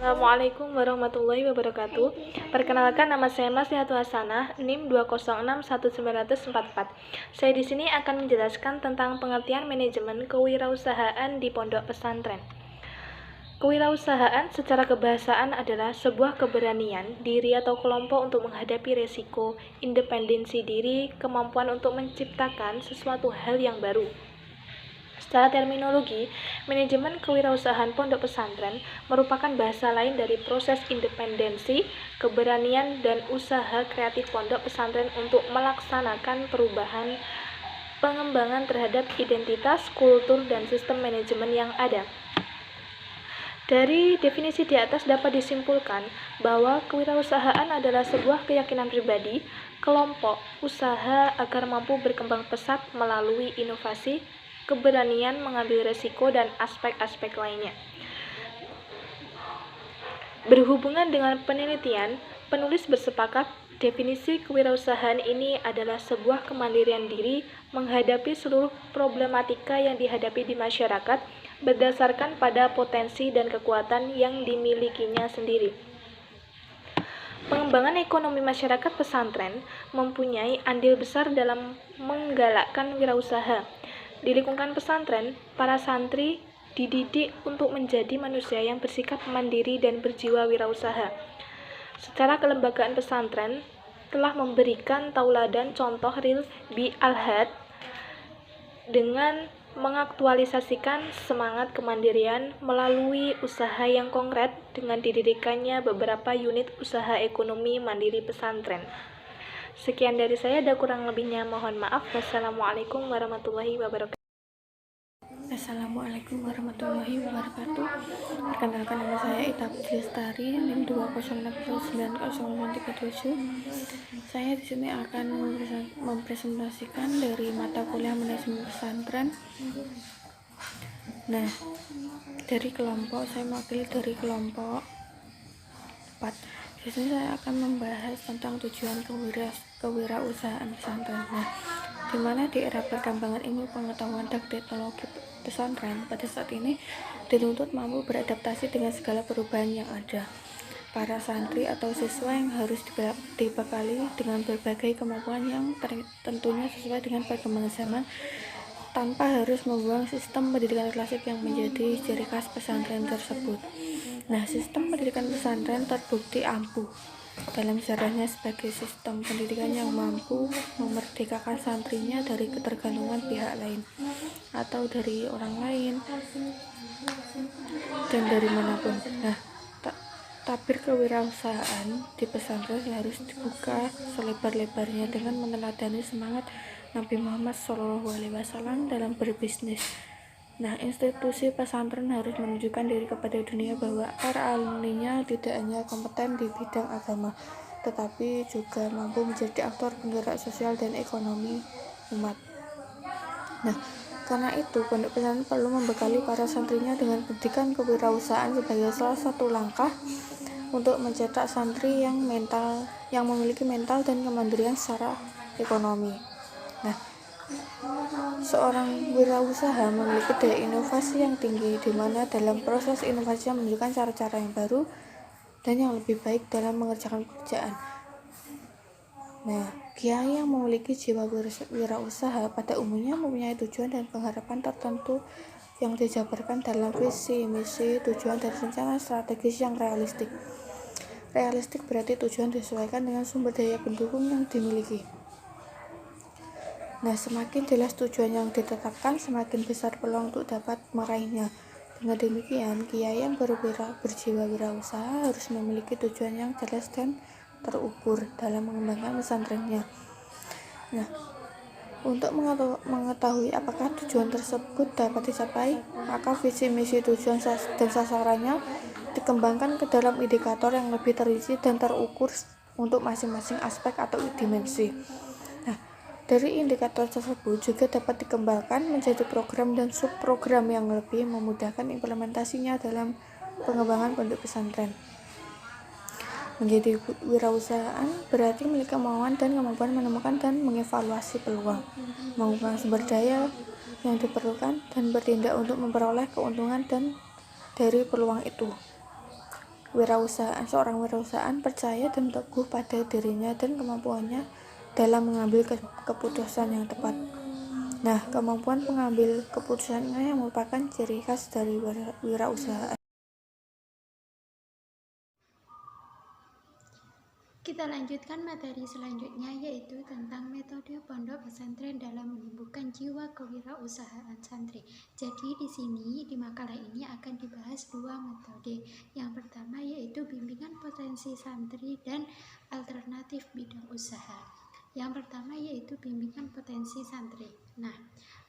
Assalamualaikum warahmatullahi wabarakatuh. Perkenalkan, nama saya Maslihatul Hasanah, NIM 2061944. Saya di sini akan menjelaskan tentang pengertian manajemen kewirausahaan di pondok pesantren. Kewirausahaan secara kebahasaan adalah sebuah keberanian diri atau kelompok untuk menghadapi resiko, independensi diri, kemampuan untuk menciptakan sesuatu hal yang baru. Secara terminologi, manajemen kewirausahaan pondok pesantren merupakan bahasa lain dari proses independensi, keberanian, dan usaha kreatif pondok pesantren untuk melaksanakan perubahan pengembangan terhadap identitas, kultur, dan sistem manajemen yang ada. Dari definisi di atas dapat disimpulkan bahwa kewirausahaan adalah sebuah keyakinan pribadi, kelompok, usaha agar mampu berkembang pesat melalui inovasi, keberanian mengambil resiko, dan aspek-aspek lainnya. Berhubungan dengan penelitian, penulis bersepakat definisi kewirausahaan ini adalah sebuah kemandirian diri menghadapi seluruh problematika yang dihadapi di masyarakat berdasarkan pada potensi dan kekuatan yang dimilikinya sendiri. Pengembangan ekonomi masyarakat pesantren mempunyai andil besar dalam menggalakkan wirausaha. Di lingkungan pesantren, para santri dididik untuk menjadi manusia yang bersikap mandiri dan berjiwa wirausaha. Secara kelembagaan, pesantren telah memberikan tauladan contoh real bi al-had dengan mengaktualisasikan semangat kemandirian melalui usaha yang konkret dengan didirikannya beberapa unit usaha ekonomi mandiri pesantren. Sekian dari saya, ada kurang lebihnya mohon maaf. Wassalamualaikum warahmatullahi wabarakatuh. Assalamualaikum warahmatullahi wabarakatuh. Perkenalkan, nama saya Ita Putri Lestari, NIM 2069037. Saya di sini akan mempresentasikan dari mata kuliah manajemen pesantren. Nah, dari kelompok, saya mewakili dari kelompok 4. Di sini saya akan membahas tentang tujuan kewirausahaan pesantren. Nah, di mana di era perkembangan ilmu pengetahuan dan teknologi, pesantren pada saat ini dituntut mampu beradaptasi dengan segala perubahan yang ada. Para santri atau siswa yang harus dibekali dengan berbagai kemampuan yang tentunya sesuai dengan perkembangan zaman, tanpa harus membuang sistem pendidikan klasik yang menjadi ciri khas pesantren tersebut. Nah, sistem pendidikan pesantren terbukti ampuh dalam sejarahnya sebagai sistem pendidikan yang mampu memerdekakan santrinya dari ketergantungan pihak lain atau dari orang lain dan dari manapun. Nah, tabir kewirausahaan di pesantren harus dibuka selebar-lebarnya dengan meneladani semangat Nabi Muhammad SAW dalam berbisnis. Nah, institusi pesantren harus menunjukkan diri kepada dunia bahwa para alumninya tidak hanya kompeten di bidang agama, tetapi juga mampu menjadi aktor penggerak sosial dan ekonomi umat. Nah, karena itu pondok pesantren perlu membekali para santrinya dengan pendidikan kewirausahaan sebagai salah satu langkah untuk mencetak santri yang memiliki mental dan kemandirian secara ekonomi. Nah, seorang wirausaha memiliki daya inovasi yang tinggi, di mana dalam proses inovasinya menunjukkan cara-cara yang baru dan yang lebih baik dalam mengerjakan pekerjaan. Nah, kiai yang memiliki jiwa wirausaha pada umumnya mempunyai tujuan dan pengharapan tertentu yang dijabarkan dalam visi, misi, tujuan, dan rencana strategis yang realistik. Realistik berarti tujuan disesuaikan dengan sumber daya pendukung yang dimiliki. Nah, semakin jelas tujuan yang ditetapkan, semakin besar peluang untuk dapat meraihnya. Dengan demikian, kiai yang berjiwa wirausaha harus memiliki tujuan yang jelas dan terukur dalam mengembangkan pesantrennya. Nah, untuk mengetahui apakah tujuan tersebut dapat dicapai, maka visi, misi, tujuan, dan sasarannya dikembangkan ke dalam indikator yang lebih terisi dan terukur untuk masing-masing aspek atau dimensi. Dari indikator tersebut juga dapat dikembangkan menjadi program dan subprogram yang lebih memudahkan implementasinya dalam pengembangan pondok pesantren. Menjadi wirausahaan berarti memiliki kemauan dan kemampuan menemukan dan mengevaluasi peluang, menggunakan sumber daya yang diperlukan, dan bertindak untuk memperoleh keuntungan dari peluang itu. Seorang wirausahaan percaya dan teguh pada dirinya dan kemampuannya dalam mengambil keputusan yang tepat. Nah, kemampuan mengambil keputusannya yang merupakan ciri khas dari wirausahaan. Kita lanjutkan materi selanjutnya, yaitu tentang metode pondok pesantren dalam menumbuhkan jiwa kewirausahaan santri. Jadi di sini di makalah ini akan dibahas dua metode. Yang pertama yaitu bimbingan potensi santri dan alternatif bidang usaha. Yang pertama yaitu bimbingan potensi santri. Nah,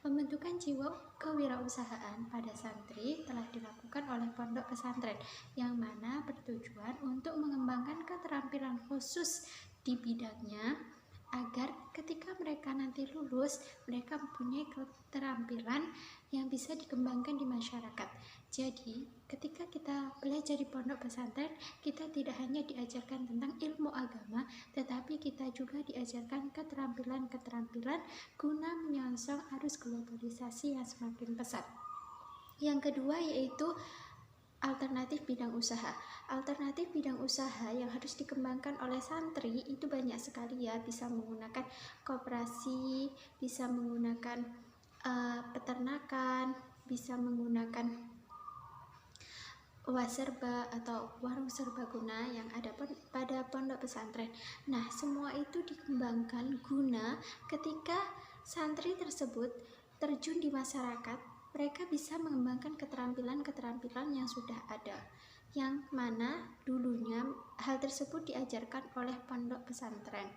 pembentukan jiwa kewirausahaan pada santri telah dilakukan oleh pondok pesantren, yang mana bertujuan untuk mengembangkan keterampilan khusus di bidangnya, agar ketika mereka nanti lulus, mereka mempunyai keterampilan yang bisa dikembangkan di masyarakat. Jadi, ketika kita belajar di pondok pesantren, kita tidak hanya diajarkan tentang ilmu agama, tetapi kita juga diajarkan keterampilan-keterampilan guna menyongsong arus globalisasi yang semakin pesat. Yang kedua yaitu alternatif bidang usaha. Alternatif bidang usaha yang harus dikembangkan oleh santri itu banyak sekali ya, bisa menggunakan koperasi, bisa menggunakan peternakan, bisa menggunakan waserba atau warung serbaguna yang ada pada pondok pesantren. Nah, semua itu dikembangkan guna ketika santri tersebut terjun di masyarakat, mereka bisa mengembangkan keterampilan-keterampilan yang sudah ada, yang mana dulunya hal tersebut diajarkan oleh pondok pesantren.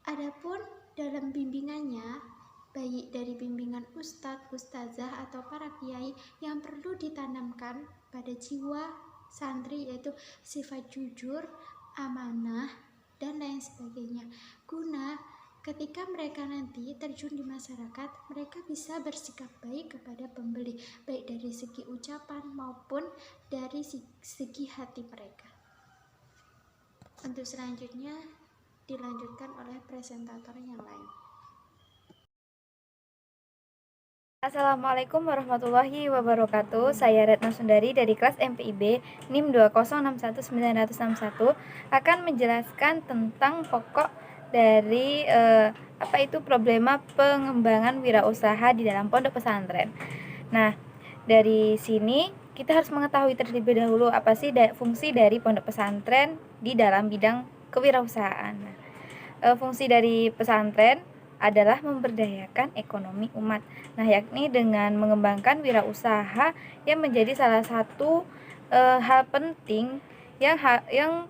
Adapun dalam bimbingannya, baik dari bimbingan ustadz, ustazah, atau para kiai, yang perlu ditanamkan pada jiwa santri yaitu sifat jujur, amanah, dan lain sebagainya, guna ketika mereka nanti terjun di masyarakat, mereka bisa bersikap baik kepada pembeli, baik dari segi ucapan maupun dari segi hati mereka. Untuk selanjutnya dilanjutkan oleh presentator yang lain. Assalamualaikum warahmatullahi wabarakatuh. Saya Retno Sundari dari kelas MPIB NIM 2061961 akan menjelaskan tentang pokok dari apa itu problema pengembangan wirausaha di dalam pondok pesantren. Nah, dari sini kita harus mengetahui terlebih dahulu apa sih fungsi dari pondok pesantren di dalam bidang kewirausahaan. Nah, fungsi dari pesantren adalah memberdayakan ekonomi umat. Nah, yakni dengan mengembangkan wirausaha yang menjadi salah satu hal penting yang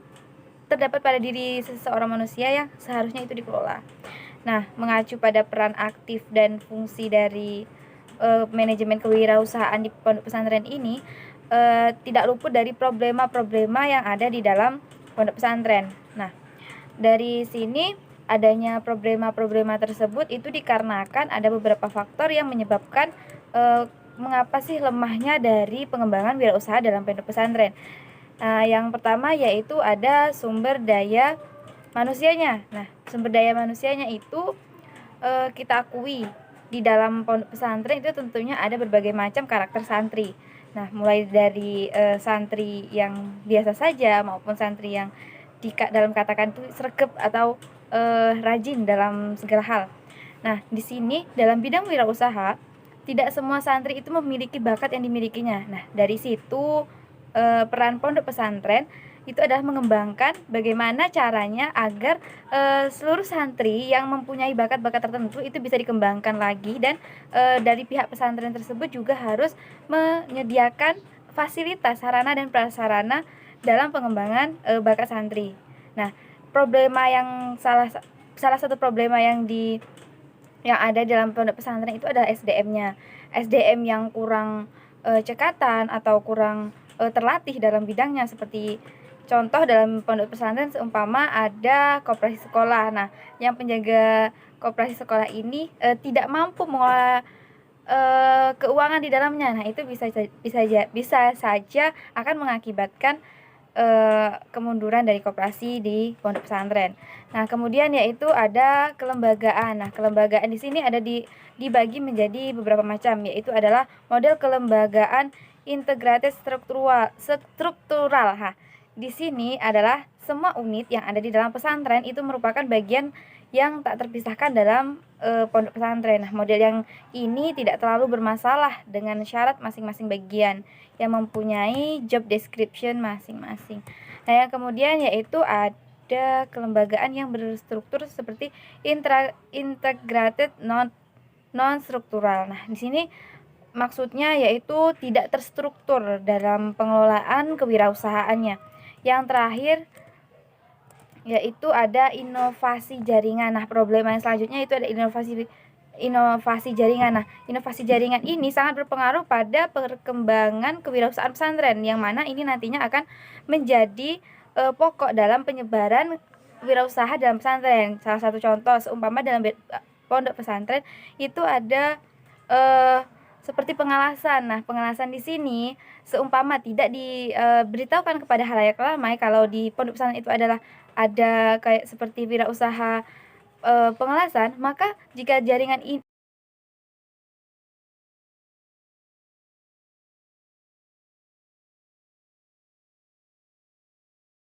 terdapat pada diri seseorang manusia yang seharusnya itu dikelola. Nah, mengacu pada peran aktif dan fungsi dari manajemen kewirausahaan di pondok pesantren ini tidak luput dari problema-problema yang ada di dalam pondok pesantren. Nah, dari sini adanya problema-problema tersebut itu dikarenakan ada beberapa faktor yang menyebabkan mengapa sih lemahnya dari pengembangan wirausaha dalam pondok pesantren. Yang pertama yaitu ada sumber daya manusianya. Nah, sumber daya manusianya itu kita akui di dalam pondok pesantren itu tentunya ada berbagai macam karakter santri. Nah, mulai dari santri yang biasa saja maupun santri yang dalam katakan itu sregep atau rajin dalam segala hal. Nah, di sini dalam bidang wirausaha tidak semua santri itu memiliki bakat yang dimilikinya. Nah, dari situ peran pondok pesantren itu adalah mengembangkan bagaimana caranya agar seluruh santri yang mempunyai bakat-bakat tertentu itu bisa dikembangkan lagi, dan dari pihak pesantren tersebut juga harus menyediakan fasilitas sarana dan prasarana dalam pengembangan bakat santri. Nah, salah satu problema yang ada dalam pondok pesantren itu adalah SDM-nya. SDM yang kurang cekatan atau kurang terlatih dalam bidangnya, seperti contoh dalam pondok pesantren seumpama ada koperasi sekolah. Nah, yang penjaga koperasi sekolah ini tidak mampu mengelola keuangan di dalamnya. Nah, itu bisa saja akan mengakibatkan kemunduran dari koperasi di pondok pesantren. Nah, kemudian yaitu ada kelembagaan. Nah, kelembagaan di sini ada dibagi menjadi beberapa macam, yaitu adalah model kelembagaan integrated struktural. Di sini adalah semua unit yang ada di dalam pesantren itu merupakan bagian yang tak terpisahkan dalam pondok pesantren. Nah, model yang ini tidak terlalu bermasalah dengan syarat masing-masing bagian yang mempunyai job description masing-masing. Nah, yang kemudian yaitu ada kelembagaan yang berstruktur seperti integrated non struktural. Nah, di sini maksudnya yaitu tidak terstruktur dalam pengelolaan kewirausahaannya. Yang terakhir yaitu ada inovasi jaringan. Nah, problema yang selanjutnya itu ada inovasi jaringan. Nah, inovasi jaringan ini sangat berpengaruh pada perkembangan kewirausahaan pesantren, yang mana ini nantinya akan menjadi pokok dalam penyebaran wirausaha dalam pesantren. Salah satu contoh seumpama dalam pondok pesantren itu ada seperti pengalasan. Nah, pengalasan di sini seumpama tidak diberitahukan kepada halayak ramai kalau di pondok pesantren itu adalah ada kayak seperti wirausaha pengelasan, maka jika jaringan